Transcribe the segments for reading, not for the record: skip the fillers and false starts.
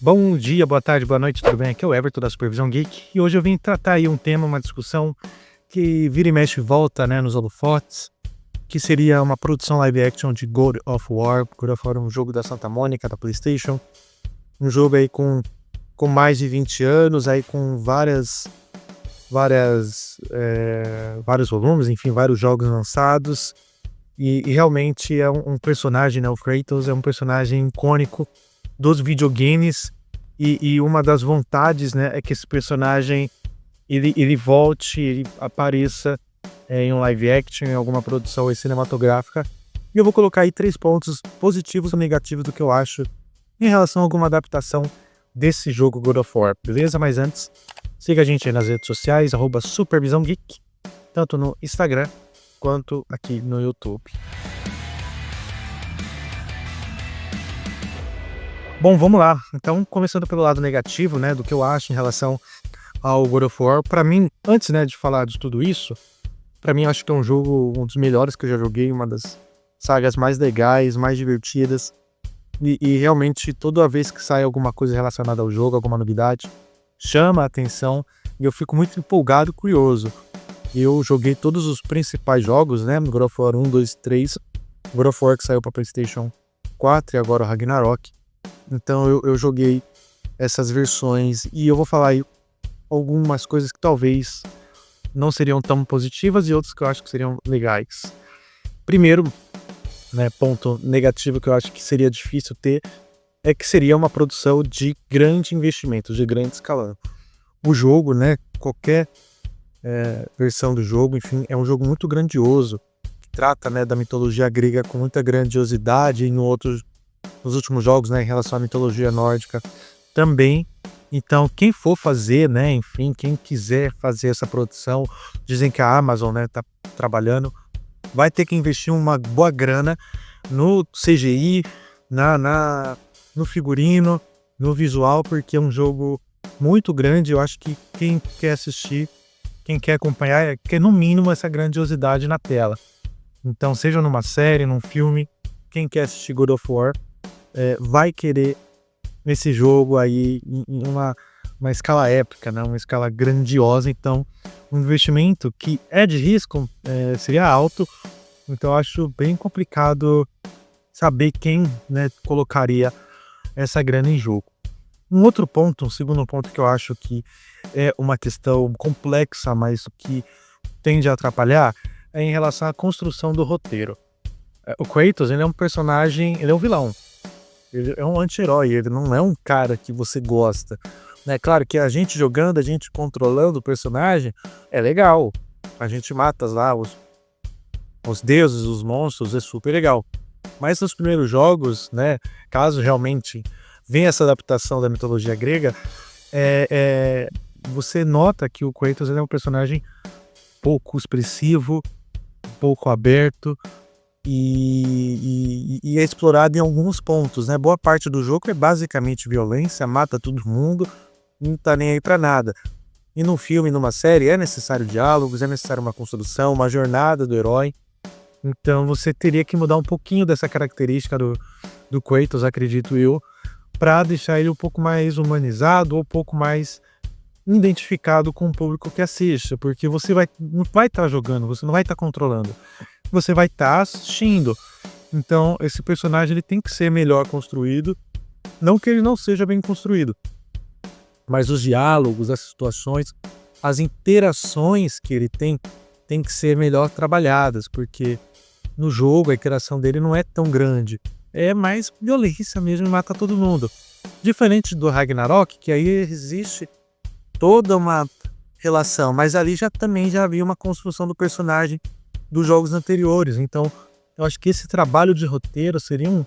Bom dia, boa tarde, boa noite, tudo bem? Aqui é o Everton da Supervisão Geek e hoje eu vim tratar aí um tema, uma discussão que vira e mexe e volta, né, nos holofotes, que seria uma produção live action de God of War. God of War é um jogo da Santa Mônica, da PlayStation, um jogo aí com mais de 20 anos, aí com vários volumes, enfim, vários jogos lançados e realmente é um personagem, né, o Kratos é um personagem icônico dos videogames e uma das vontades, né, é que esse personagem ele volte, ele apareça em um live action, em alguma produção aí cinematográfica. E eu vou colocar aí 3 pontos positivos ou negativos do que eu acho em relação a alguma adaptação desse jogo God of War, beleza? Mas antes, siga a gente aí nas redes sociais, @SupervisãoGeek, tanto no Instagram quanto aqui no YouTube. Bom, vamos lá. Então, começando pelo lado negativo, né, do que eu acho em relação ao God of War. Pra mim, antes, né, de falar de tudo isso, pra mim, eu acho que é um jogo, um dos melhores que eu já joguei, uma das sagas mais legais, mais divertidas. E realmente, toda vez que sai alguma coisa relacionada ao jogo, alguma novidade, chama a atenção e eu fico muito empolgado e curioso. Eu joguei todos os principais jogos, né, God of War 1, 2, 3, God of War que saiu pra PlayStation 4 e agora o Ragnarok. Então eu joguei essas versões e eu vou falar aí algumas coisas que talvez não seriam tão positivas e outras que eu acho que seriam legais. Primeiro, né, ponto negativo que eu acho que seria difícil ter é que seria uma produção de grande investimento, de grande escalão. O jogo, né, qualquer versão do jogo, enfim, é um jogo muito grandioso, que trata, né, da mitologia grega com muita grandiosidade e nos últimos jogos, né, em relação à mitologia nórdica também. Então, quem for fazer, né, enfim, quem quiser fazer essa produção, dizem que a Amazon, né, tá trabalhando, vai ter que investir uma boa grana no CGI, no figurino, no visual, porque é um jogo muito grande. Eu acho que quem quer assistir, quem quer acompanhar, quer no mínimo essa grandiosidade na tela. Então, seja numa série, num filme, quem quer assistir God of War vai querer esse jogo aí em uma escala épica, né? Uma escala grandiosa. Então, um investimento que é de risco seria alto. Então, eu acho bem complicado saber quem, né, colocaria essa grana em jogo. Um outro ponto, um segundo ponto que eu acho que é uma questão complexa, mas que tende a atrapalhar, é em relação à construção do roteiro. O Kratos, ele é um personagem, ele é um vilão. Ele é um anti-herói, ele não é um cara que você gosta. É claro que a gente jogando, a gente controlando o personagem, é legal. A gente mata lá os deuses, os monstros, é super legal. Mas nos primeiros jogos, né, caso realmente venha essa adaptação da mitologia grega, você nota que o Kratos ele é um personagem pouco expressivo, pouco aberto, e é explorado em alguns pontos, né? Boa parte do jogo é basicamente violência, mata todo mundo, não tá nem aí pra nada. E num filme, numa série, é necessário diálogos, é necessário uma construção, uma jornada do herói. Então você teria que mudar um pouquinho dessa característica do Kratos, acredito eu, pra deixar ele um pouco mais humanizado ou um pouco mais identificado com o público que assiste, porque você não vai estar jogando, você não vai estar controlando, você vai estar assistindo. Então esse personagem ele tem que ser melhor construído, não que ele não seja bem construído, mas os diálogos, as situações, as interações que ele tem que ser melhor trabalhadas, porque no jogo a interação dele não é tão grande, é mais violência mesmo, mata todo mundo. Diferente do Ragnarok, que aí existe toda uma relação, mas ali também já havia uma construção do personagem dos jogos anteriores. Então, eu acho que esse trabalho de roteiro seria um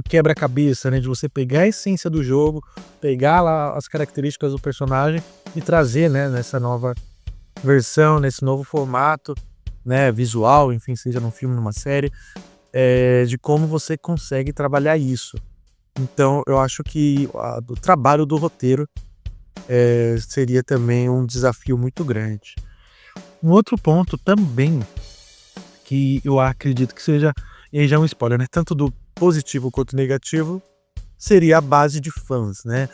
quebra-cabeça, né? De você pegar a essência do jogo, pegar lá as características do personagem e trazer, né, nessa nova versão, nesse novo formato, né, visual, enfim, seja num filme, numa série, de como você consegue trabalhar isso. Então, eu acho que o trabalho do roteiro seria também um desafio muito grande. Um outro ponto também que eu acredito que seja, e aí já é um spoiler, né? Tanto do positivo quanto negativo, seria a base de fãs, né?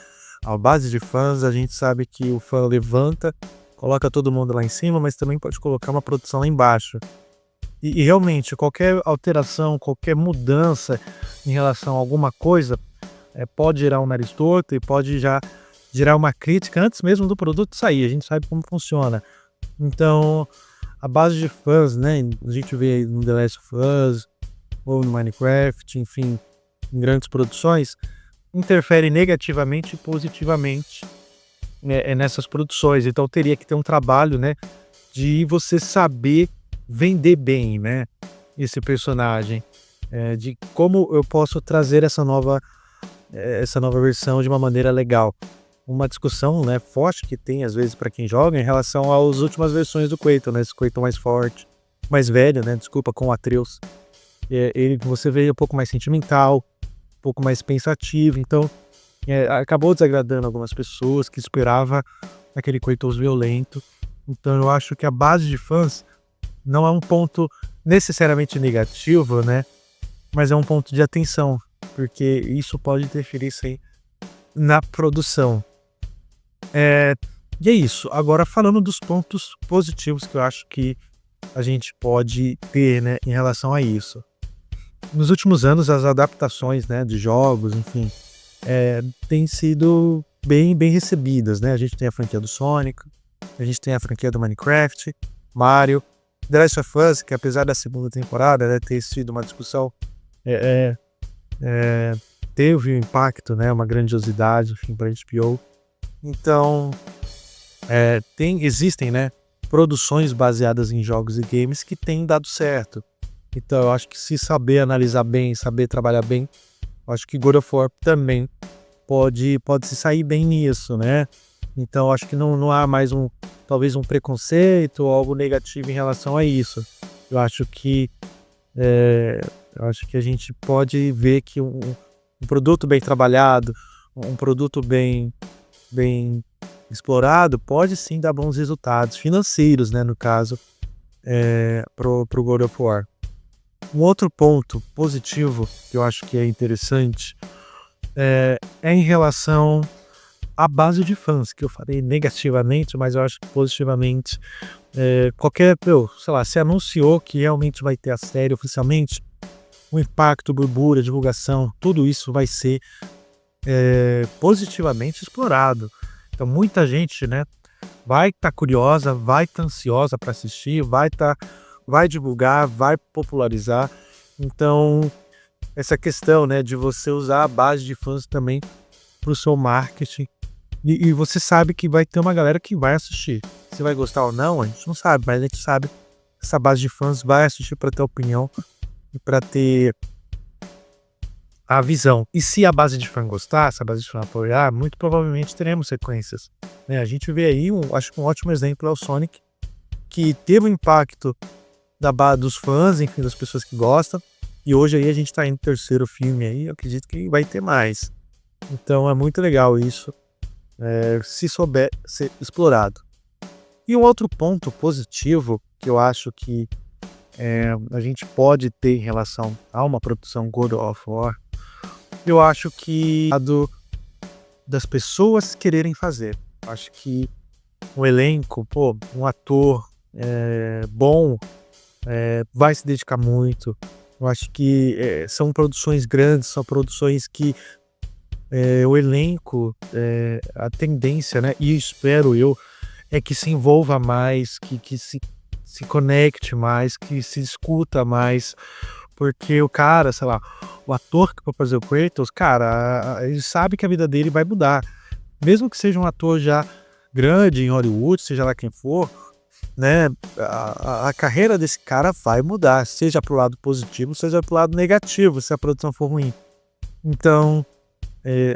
A base de fãs, a gente sabe que o fã levanta, coloca todo mundo lá em cima, mas também pode colocar uma produção lá embaixo. E realmente, qualquer alteração, qualquer mudança em relação a alguma coisa, pode gerar um nariz torto e pode já gerar uma crítica antes mesmo do produto sair. A gente sabe como funciona. Então, a base de fãs, né? A gente vê aí no The Last of Us ou no Minecraft, enfim, em grandes produções, interfere negativamente e positivamente, nessas produções. Então, teria que ter um trabalho, né, de você saber vender bem, né, esse personagem, de como eu posso trazer essa nova versão de uma maneira legal. Uma discussão, né, forte que tem às vezes para quem joga em relação às últimas versões do Kratos, né, esse Kratos mais forte, mais velho, né, desculpa, com o Atreus. Ele você vê um pouco mais sentimental, um pouco mais pensativo, então acabou desagradando algumas pessoas que esperava aquele Kratos violento. Então eu acho que a base de fãs não é um ponto necessariamente negativo, né, mas é um ponto de atenção, porque isso pode interferir sim na produção. E é isso. Agora falando dos pontos positivos que eu acho que a gente pode ter, né, em relação a isso. Nos últimos anos, as adaptações, né, de jogos, enfim, têm sido bem recebidas, né? A gente tem a franquia do Sonic, a gente tem a franquia do Minecraft, Mario, The Last of Us, que apesar da segunda temporada, né, ter sido uma discussão, é, é, teve um impacto, né, uma grandiosidade, enfim, para a HBO. Então, existem, né, produções baseadas em jogos e games que têm dado certo. Então, eu acho que se saber analisar bem, saber trabalhar bem, eu acho que God of War também pode se sair bem nisso, né? Então, eu acho que não há mais talvez um preconceito ou algo negativo em relação a isso. Eu acho que a gente pode ver que um produto bem trabalhado, um produto bem explorado, pode sim dar bons resultados financeiros, né, no caso, pro God of War. Um outro ponto positivo que eu acho que é interessante é em relação à base de fãs, que eu falei negativamente, mas eu acho que positivamente. Sei lá, se anunciou que realmente vai ter a série oficialmente, o impacto, burbura, divulgação, tudo isso vai ser positivamente explorado. Então muita gente, né, vai estar curiosa, vai estar ansiosa para assistir, vai divulgar, vai popularizar. Então essa questão, né, de você usar a base de fãs também para o seu marketing, e você sabe que vai ter uma galera que vai assistir. Se vai gostar ou não, a gente não sabe, mas a gente sabe que essa base de fãs vai assistir para ter opinião e para ter a visão. E se a base de fã gostar, se a base de fã apoiar, muito provavelmente teremos sequências, né? A gente vê aí, acho que um ótimo exemplo é o Sonic, que teve um impacto da base dos fãs, enfim, das pessoas que gostam, e hoje aí a gente tá indo no terceiro filme aí, eu acredito que vai ter mais. Então é muito legal isso, se souber ser explorado. E um outro ponto positivo que eu acho que a gente pode ter em relação a uma produção God of War, eu acho que das pessoas quererem fazer. Eu acho que o elenco, um ator bom, vai se dedicar muito. Eu acho que são produções grandes, são produções que o elenco, a tendência, né, e espero eu, é que se envolva mais, que se conecte mais, que se escuta mais, porque o cara, sei lá, o ator que vai fazer o Kratos, cara, ele sabe que a vida dele vai mudar. Mesmo que seja um ator já grande em Hollywood, seja lá quem for, né, a carreira desse cara vai mudar, seja pro lado positivo, seja pro lado negativo, se a produção for ruim. Então,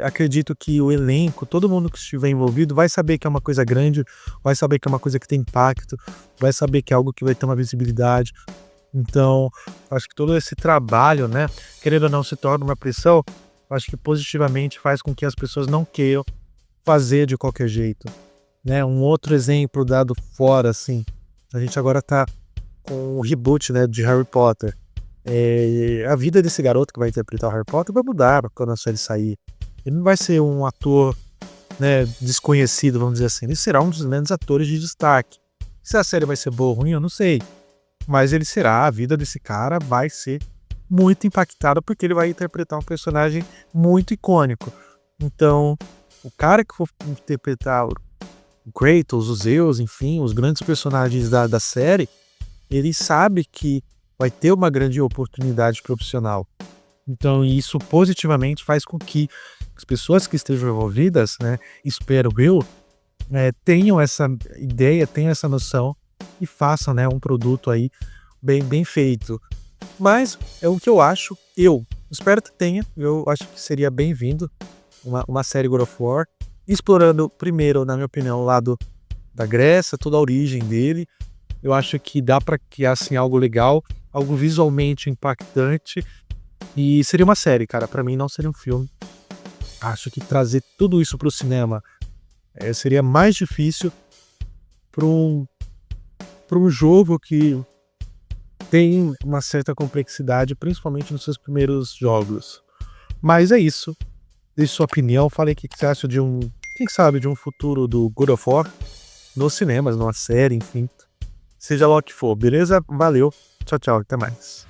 acredito que o elenco, todo mundo que estiver envolvido vai saber que é uma coisa grande, vai saber que é uma coisa que tem impacto, vai saber que é algo que vai ter uma visibilidade. Então, acho que todo esse trabalho, né, querendo ou não, se torna uma pressão, acho que positivamente faz com que as pessoas não queiram fazer de qualquer jeito, né? Um outro exemplo dado fora, assim, a gente agora tá com o reboot, né, de Harry Potter. A vida desse garoto que vai interpretar o Harry Potter vai mudar quando a série sair. Ele não vai ser um ator, né, desconhecido, vamos dizer assim. Ele será um dos grandes atores de destaque. Se a série vai ser boa ou ruim, eu não sei. Mas ele será, a vida desse cara vai ser muito impactada porque ele vai interpretar um personagem muito icônico. Então, o cara que for interpretar o Kratos, os Zeus, enfim, os grandes personagens da série, ele sabe que vai ter uma grande oportunidade profissional. Então, isso positivamente faz com que as pessoas que estejam envolvidas, né, espero eu, tenham essa ideia, tenham essa noção e façam, né, um produto aí bem feito. Mas é o que eu acho, eu espero que tenha, eu acho que seria bem-vindo uma série God of War, explorando primeiro, na minha opinião, o lado da Grécia, toda a origem dele. Eu acho que dá para criar assim algo legal, algo visualmente impactante e seria uma série, cara. Para mim não seria um filme. Acho que trazer tudo isso para o cinema seria mais difícil para um jogo que tem uma certa complexidade, principalmente nos seus primeiros jogos. Mas é isso. Deixe sua opinião. Falei o que você acha de quem sabe, de um futuro do God of War nos cinemas, numa série, enfim. Seja lá o que for, beleza? Valeu. Tchau, tchau. Até mais.